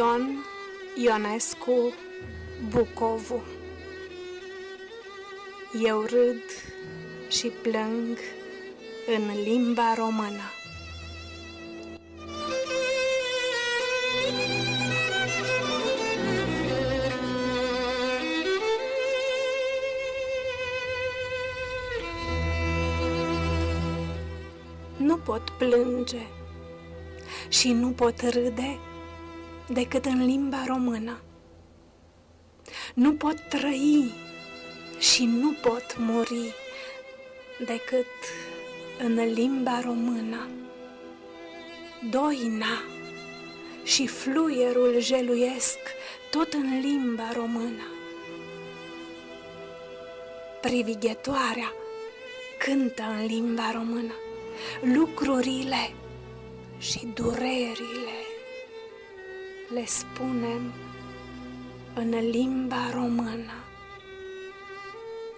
Ion Ionescu, Bucovu. Eu râd și plâng în limba română. Nu pot plânge și nu pot râde decât în limba română. Nu pot trăi și nu pot muri decât în limba română. Doina și fluierul jeluiesc tot în limba română. Privighetoarea cântă în limba română. Lucrurile și durerile le spunem în limba română.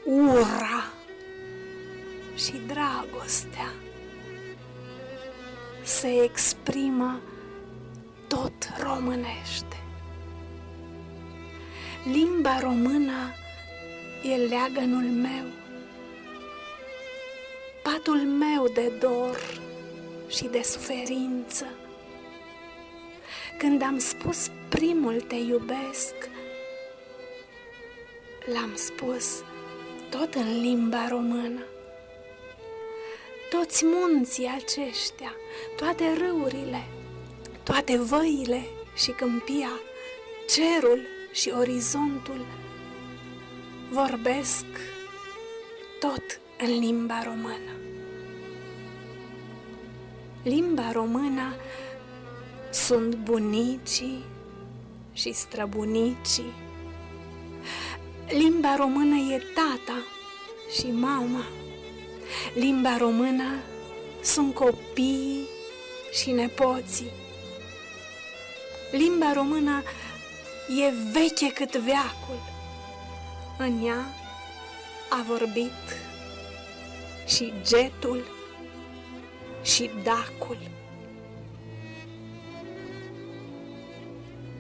Ura și dragostea se exprimă tot românește. Limba română e leagănul meu, patul meu de dor și de suferință. Când am spus primul te iubesc, l-am spus tot în limba română. Toți munții aceștia, toate râurile, toate văile și câmpia, cerul și orizontul vorbesc tot în limba română. Limba română sunt bunicii și străbunicii. Limba română e tata și mama. Limba română sunt copiii și nepoții. Limba română e veche cât veacul. În ea a vorbit și getul și dacul.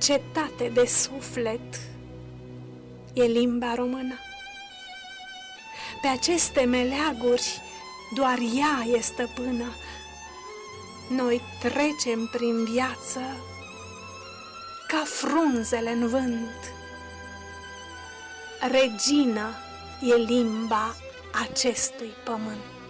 Cetate de suflet e limba română. Pe aceste meleaguri doar ea e stăpână. Noi trecem prin viață ca frunzele în vânt. Regină e limba acestui pământ.